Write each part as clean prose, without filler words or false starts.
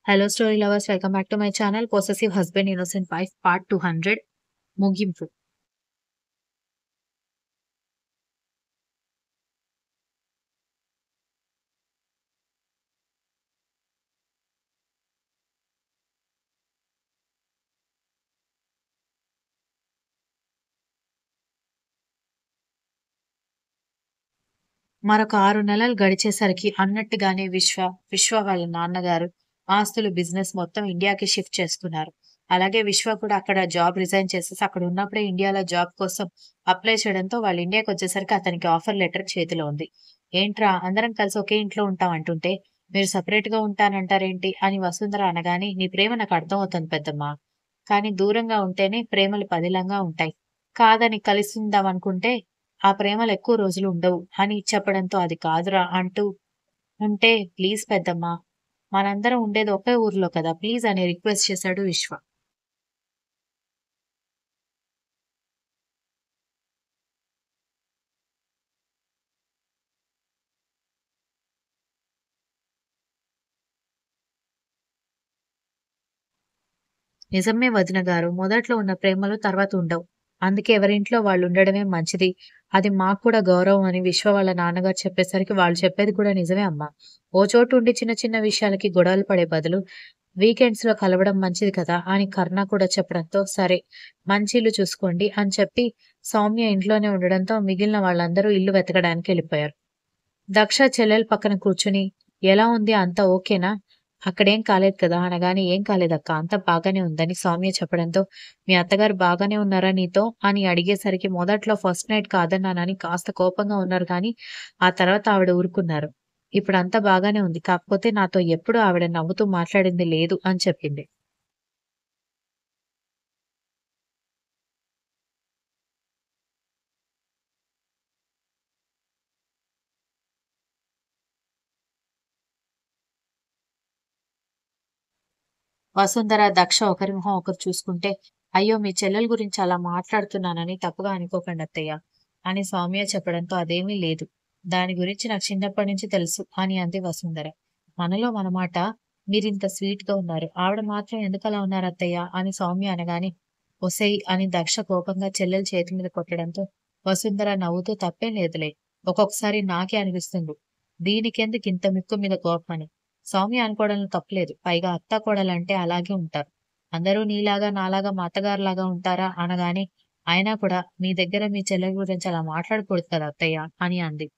Hello story lovers, welcome back to my channel. Possessive husband innocent wife part 200 ముగింపు. మరొక 6 నెలలు గడిచేసరికి అన్నట్టుగానే విశ్వ వాళ్ళ నాన్నగారు ఆస్తులు, బిజినెస్ మొత్తం ఇండియాకి షిఫ్ట్ చేసుకున్నారు. అలాగే విశ్వ కూడా అక్కడ జాబ్ రిజైన్ చేసేసి అక్కడ ఉన్నప్పుడే ఇండియాలో జాబ్ కోసం అప్లై చేయడంతో వాళ్ళు ఇండియాకొచ్చేసరికి అతనికి ఆఫర్ లెటర్ చేతిలో ఉంది. "ఏంట్రా అందరం కలిసి ఒకే ఇంట్లో ఉంటాం అంటుంటే, మీరు సెపరేట్‌గా ఉంటానంటారేంటి?" అని వసుంధర అనగానే, "నీ ప్రేమ నాకు అర్థమవుతుంది పెద్దమ్మా. కానీ దూరంగా ఉంటేనే ప్రేమలు పదిలంగా ఉంటాయి. కాదని కలిసుందామనుకుంటే ఆ ప్రేమలు ఎక్కువ రోజులు ఉండవు" అని చెప్పడంతో, "అది కాదురా" అంటూ ఉంటే, "ప్లీజ్ పెద్దమ్మా, మనందరం ఉండేది ఒకే ఊర్లో కదా! ప్లీజ్" అని రిక్వెస్ట్ చేశాడు విశ్వ. నిజమే వదిన గారు. మొదట్లో ఉన్న ప్రేమలు తర్వాత ఉండవు. అందుకే ఎవరింట్లో వాళ్ళుండడమే మంచిది. అది మాకు కూడా గౌరవం అని విశ్వ వాళ్ళ నాన్నగారు చెప్పేసరికి వాళ్ళు చెప్పేది కూడా నిజమే అమ్మా. ఓ చోట ఉండి చిన్న చిన్న విషయాలకి గొడవలు పడే బదులు వీకెండ్స్‌లో కలవడం మంచిది కదా! అని కరుణ కూడా చెప్పడంతో, సరే మంచి ఇల్లు చూసుకోండి అని చెప్పి సౌమ్య ఇంట్లోనే ఉండడంతో మిగిలిన వాళ్ళందరూ ఇల్లు వెతకడానికి ఎళ్ళిపోయారు. దక్ష చెల్లెలు పక్కన కూర్చొని, "ఎలా ఉంది? అంతా ఓకేనా? అక్కడేం కాలేదు కదా?" అనగానే, "ఏం కాలేదక్కా. అంతా బాగానే ఉందని" సౌమ్య చెప్పడంతో, "మీ అత్తగారు బాగానే ఉన్నారా నీతో?" అని అడిగేసరికి మొదట్లో ఫస్ట్ నైట్ కాదన్నానని కాస్త కోపంగా ఉన్నారు గానీ, ఆ తర్వాత ఆవిడ ఊరుకున్నారు. "ఇప్పుడంతా బాగానే ఉంది. కాకపోతే నాతో ఎప్పుడూ ఆవిడ నవ్వుతూ మాట్లాడింది లేదు" అని చెప్పింది. వసుంధర, దక్ష ఒకరి మొహం ఒకరు చూసుకుంటే, "అయ్యో! మీ చెల్లెల గురించి అలా మాట్లాడుతున్నానని తప్పుగా అనుకోకండి అత్తయ్య" అని సౌమ్య చెప్పడంతో, "అదేమీ లేదు. దాని గురించి నాకు చిన్నప్పటి నుంచి తెలుసు" అని అంది వసుంధర. "మనలో మన మాట. మీరింత స్వీట్‌గా ఉన్నారు. ఆవిడ మాత్రం ఎందుకలా ఉన్నారు అత్తయ్య" అని సౌమ్య అనగానే, "ఒసేయ్" అని దక్ష కోపంగా చెల్లెలు చేతి మీద కొట్టడంతో, వసుంధర నవ్వుతూ, "తప్పేం లేదులే. ఒక్కొక్కసారి నాకే అనిపిస్తుంది. దీనికెందుకింత ముక్కు మీద కోపమని. సౌమ్య అనుకోవడంలో తప్పులేదు. పైగా అత్తాకోడలంటే అలాగే ఉంటారు. అందరూ నీలాగా, నాలాగా మా అత్తగారిలాగా ఉంటారా అనగానే, అయినా కూడా మీ దగ్గర మీ చెల్లెల గురించి అలా మాట్లాడకూడదు కదా అత్తయ్య అని అంది.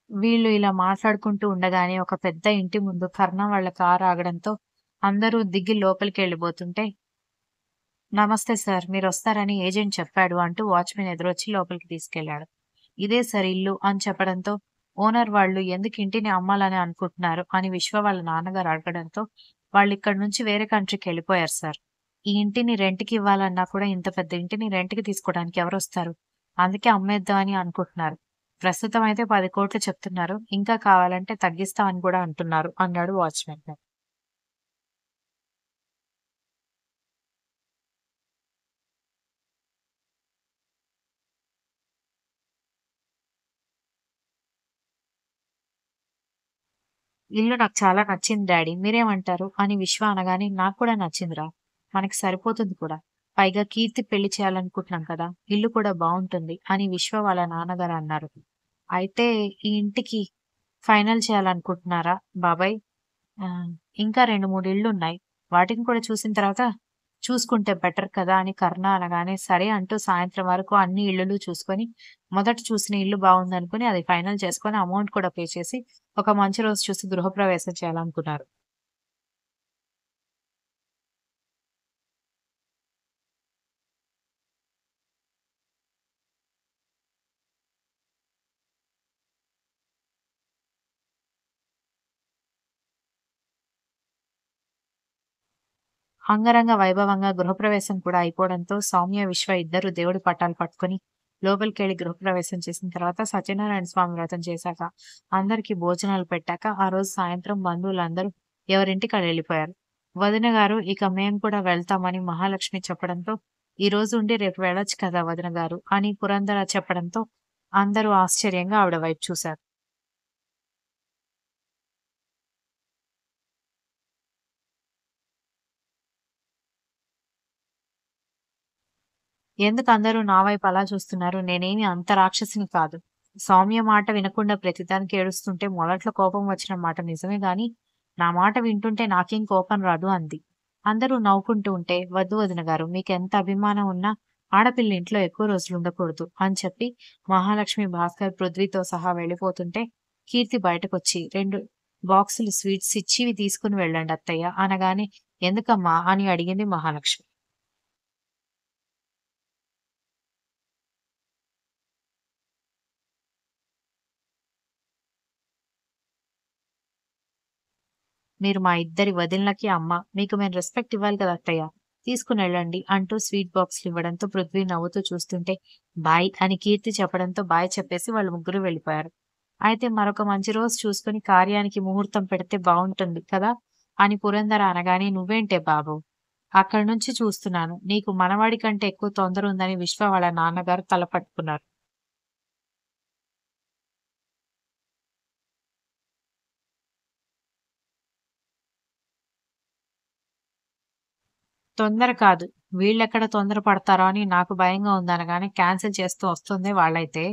వీళ్ళు ఇలా మాట్లాడుకుంటూ ఉండగానే ఒక పెద్ద ఇంటి ముందు కర్ణం వాళ్ళ కారు ఆగడంతో అందరూ దిగి లోపలికెళ్ళిపోతుంటే, "నమస్తే సార్, మీరొస్తారని ఏజెంట్ చెప్పాడు" అంటూ వాచ్‌మెన్ ఎదురొచ్చి లోపలికి తీసుకెళ్లాడు. "ఇదే సార్ ఇల్లు" అని చెప్పడంతో, ఓనర్ వాళ్ళు ఎందుకు ఇంటిని అమ్మాలని అనుకుంటున్నారు అని విశ్వ వాళ్ళ నాన్నగారు అడగడంతో, "వాళ్ళిక్కడి నుంచి వేరే కంట్రీకెళ్ళిపోయారు సార్. ఈ ఇంటిని రెంట్‌కి ఇవ్వాలన్నా కూడా ఇంత పెద్ద ఇంటిని రెంట్‌కి తీసుకోవడానికి ఎవరొస్తారు? అందుకే అమ్మేద్దాం అని అనుకుంటున్నారు. ప్రస్తుతం అయితే 10,00,00,000 చెప్తున్నారు. ఇంకా కావాలంటే తగ్గిస్తాం అని కూడా అంటున్నారు" అన్నాడు వాచ్‌మెన్. "ఇల్లు నాకు చాలా నచ్చింది డాడీ. మీరేమంటారు?" అని విశ్వ అనగానే, "నాకు కూడా నచ్చిందిరా. మనకి సరిపోతుంది కూడా. పైగా కీర్తి పెళ్లి చేయాలనుకుంటున్నాం కదా! ఇల్లు కూడా బావుంటుంది" అని విశ్వ వాళ్ళ నాన్నగారు అన్నారు. "అయితే ఈ ఇంటికి ఫైనల్ చేయాలనుకుంటున్నారా బాబాయ్? ఆహ్, ఇంకా 2, 3 ఇళ్ళున్నాయి. వాటిని కూడా చూసిన తర్వాత చూసుకుంటే బెటర్ కదా!" అని కరుణ అనగానే, సరే అంటూ సాయంత్రం వరకు అన్ని ఇల్లులు చూసుకొని, మొదట చూసిన ఇల్లు బావుందనుకుని అది ఫైనల్ చేసుకొని అమౌంట్ కూడా పే చేసి, ఒక మంచి రోజు చూసి గృహప్రవేశం చేయాలనుకున్నారు. అంగరంగ వైభవంగా గృహప్రవేశం కూడా అయిపోవడంతో సౌమ్య, విశ్వ ఇద్దరు దేవుడి పటాలు పట్టుకొని లోపలికెళ్ళి గృహప్రవేశం చేసిన తర్వాత సత్యనారాయణ స్వామి వ్రతం చేశాక, అందరికీ భోజనాలు పెట్టాక, ఆ రోజు సాయంత్రం బంధువులందరూ ఎవరింటికి ఆళ్ళెళ్ళిపోయారు. వదిన గారు, "ఇక మేము కూడా వెళ్తామని" మహాలక్ష్మి చెప్పడంతో, ఈ రోజు ఉండి రేపు వెళ్ళొచ్చు కదా వదిన గారు అని పురందర చెప్పడంతో అందరూ ఆశ్చర్యంగా ఆవిడ వైపు చూశారు. ఎందుకు అందరూ నా వైపు అలా చూస్తున్నారు? నేనేమి అంత రాక్షసిని కాదు. సౌమ్య మాట వినకుండా ప్రతిదానికి ఏడుస్తుంటే మొదట్లో కోపం వచ్చిన మాట నిజమే గాని, నా మాట వింటుంటే నాకేం కోపం రాదు అంది. అందరూ నవ్వుకుంటూ ఉంటే, వద్దు వదిన గారు మీకెంత అభిమానం ఉన్నా ఆడపిల్ల ఇంట్లో ఎక్కువ రోజులు ఉండకూడదు అని చెప్పి మహాలక్ష్మి, భాస్కర్, పృథ్వీతో సహా వెళ్ళిపోతుంటే కీర్తి బయటకొచ్చి 2 బాక్సులు స్వీట్స్ ఇచ్చి ఇవి తీసుకుని వెళ్ళండి అత్తయ్య అనగానే ఎందుకమ్మా అని అడిగింది మహాలక్ష్మి. మీరు మా ఇద్దరి వదినలకి అమ్మ. మీకు మేము రెస్పెక్ట్ ఇవ్వాలి కదా అత్తయ్య. తీసుకొనెళ్ళండి అంటూ స్వీట్ బాక్సులివ్వడంతో పృథ్వీ నవ్వుతూ చూస్తుంటే బాయ్ అని కీర్తి చెప్పడంతో బాయ్ చెప్పేసి వాళ్ళు ముగ్గురు వెళ్ళిపోయారు. అయితే మరొక మంచి రోజు చూసుకొని కార్యానికి ముహూర్తం పెడితే బావుంటుంది కదా! అని పురందర అనగానే నువ్వేంటే బాబు! అక్కడి నుంచి చూస్తున్నాను. నీకు మనవడి కంటే ఎక్కువ తొందర ఉందని విశ్వ వాళ్ళ నాన్నగారు తల పట్టుకున్నారు. తొందర కాదు. వీళ్ళెక్కడ తొందర పడతారో అని నాకు భయంగా ఉందనగానే క్యాన్సెల్ చేస్తూ వస్తుందే వాళ్ళైతే.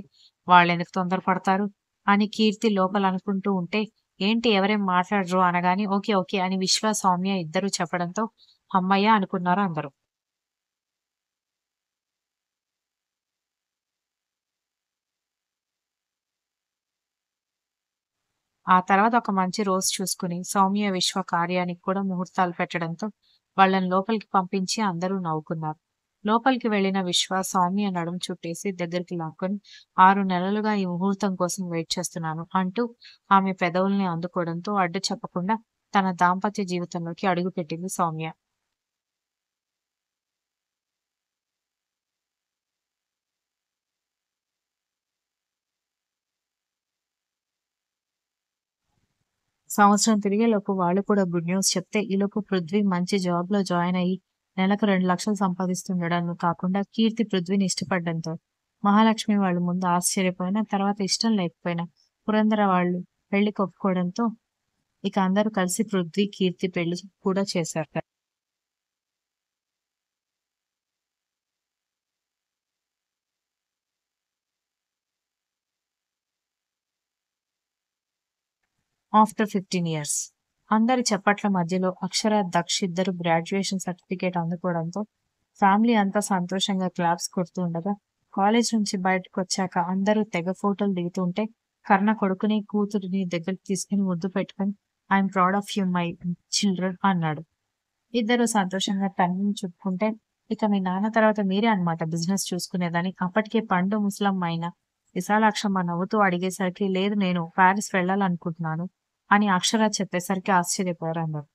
వాళ్ళెందుకు తొందర పడతారు? అని కీర్తి లోపల అనుకుంటూ ఉంటే, ఏంటి ఎవరేం మాట్లాడరు అనగానే ఓకే. ఓకే. అని విశ్వ, సౌమ్య ఇద్దరూ చెప్పడంతో హమ్మయ్య! అనుకున్నారు అందరూ. ఆ తర్వాత ఒక మంచి రోజు చూసుకొని సౌమ్య, విశ్వ కార్యానికి కూడా ముహూర్తాలు పెట్టడంతో వాళ్ళని లోపలికి పంపించి అందరూ నవ్వుకున్నారు. లోపలికి వెళ్ళిన విశ్వ సౌమ్య నడుము చుట్టేసి దగ్గరికి లాక్కొని 6 నెలలుగా ఈ ముహూర్తం కోసం వెయిట్ చేస్తున్నాను అంటూ ఆమె పెదవుల్ని అందుకోవడంతో అడ్డు చెప్పకుండా తన దాంపత్య జీవితంలోకి అడుగుపెట్టింది సౌమ్య. సంవత్సరం తిరిగేలోపు వాళ్ళు కూడా గుడ్ న్యూస్ చెప్తే, ఈలోపు పృథ్వీ మంచి జాబ్‌లో జాయిన్ అయ్యి, నెలకు 2,00,000 సంపాదిస్తుండడం కాకుండా, కీర్తి పృథ్వీని ఇష్టపడడంతో, మహాలక్ష్మి వాళ్ళు ముందు ఆశ్చర్యపోయినా, తర్వాత ఇష్టం లేకపోయినా, పురందర వాళ్ళు పెళ్లికి ఒప్పుకోవడంతో, ఇక అందరూ కలిసి పృథ్వీ, కీర్తి పెళ్లి కూడా చేశారు. After 15 years. అందరి చప్పట్ల మధ్యలో అక్షర, దక్ష్ ఇద్దరు గ్రాడ్యుయేషన్ సర్టిఫికేట్ అందుకోవడంతో ఫ్యామిలీ అంతా సంతోషంగా క్లాప్స్ కొడుతూ ఉండగా, కాలేజ్ నుంచి బయటకొచ్చాక అందరూ తెగ ఫోటోలు దిగుతుంటే, కర్ణ కొడుకుని, కూతురిని దగ్గరికి తీసుకొని ముద్దు పెట్టుకొని I'm proud of you my children అన్నాడు. ఇద్దరు సంతోషంగా తన్నులు చుట్టుకుంటే, ఇక మీ నాన్న తర్వాత మీరే అన్నమాట బిజినెస్ చూసుకునేదని అప్పటికే పండు ముసలమ్మ అయిన విశాలాక్షమ్మ నవ్వుతూ అడిగేసరికి, లేదు నేను పారిస్ వెళ్ళాలనుకుంటున్నాను అని అక్షర చెప్పేసరికి ఆశ్చర్యపోయారందరూ.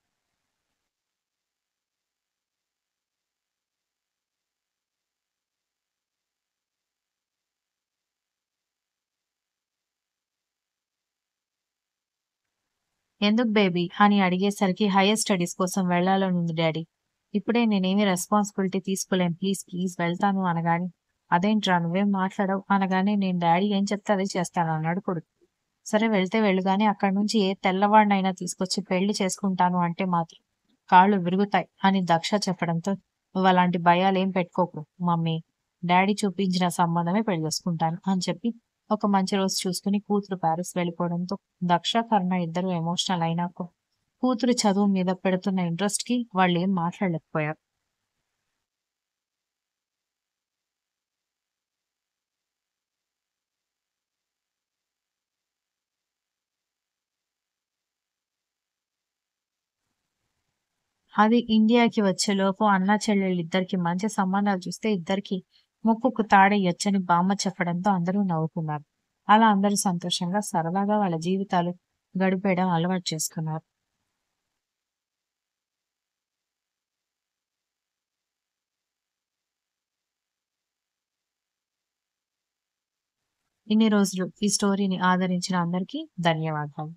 ఎందుకు బేబీ అని అడిగేసరికి హైయర్ స్టడీస్ కోసం వెళ్ళాలనుంది డాడీ. ఇప్పుడే నేనేమి రెస్పాన్సిబిలిటీ తీసుకోలేను. ప్లీజ్ ప్లీజ్ వెళ్తాను అనగానే, అదేంట్రా నువ్వేం మాట్లాడవు అనగానే నేను డాడీ ఏం చెప్తే అదే చేస్తాను అన్నాడు కొడుకు. సరే వెళ్తే వెళ్ళు గాని అక్కడి నుంచి ఏ తెల్లవాడినైనా తీసుకొచ్చి పెళ్లి చేసుకుంటాను అంటే మాత్రం కాళ్ళు విరుగుతాయి అని దక్ష చెప్పడంతో నువ్వు అలాంటి భయాలేం పెట్టుకోకు మమ్మీ. డాడీ చూపించిన సంబంధమే పెళ్లి చేసుకుంటాను అని చెప్పి ఒక మంచి రోజు చూసుకుని కూతురు ప్యారిస్ వెళ్ళిపోవడంతో దక్ష, కరుణ ఇద్దరు ఎమోషనల్ అయినాక కూతురు చదువు మీద పెడుతున్న ఇంట్రెస్ట్ కి వాళ్ళు ఏం మాట్లాడలేకపోయారు. అది ఇండియాకి వచ్చేలోపు అన్నా చెల్లెళ్ళిద్దరికీ మంచి సంబంధాలు చూస్తే ఇద్దరికీ ముక్కుకు తాడెయ్యొచ్చని బామ్మ చెప్పడంతో అందరూ నవ్వుకున్నారు. అలా అందరూ సంతోషంగా సరదాగా వాళ్ళ జీవితాలు గడిపేయడం అలవాటు చేసుకున్నారు. ఇన్ని రోజులు ఈ స్టోరీని ఆదరించిన అందరికీ ధన్యవాదాలు.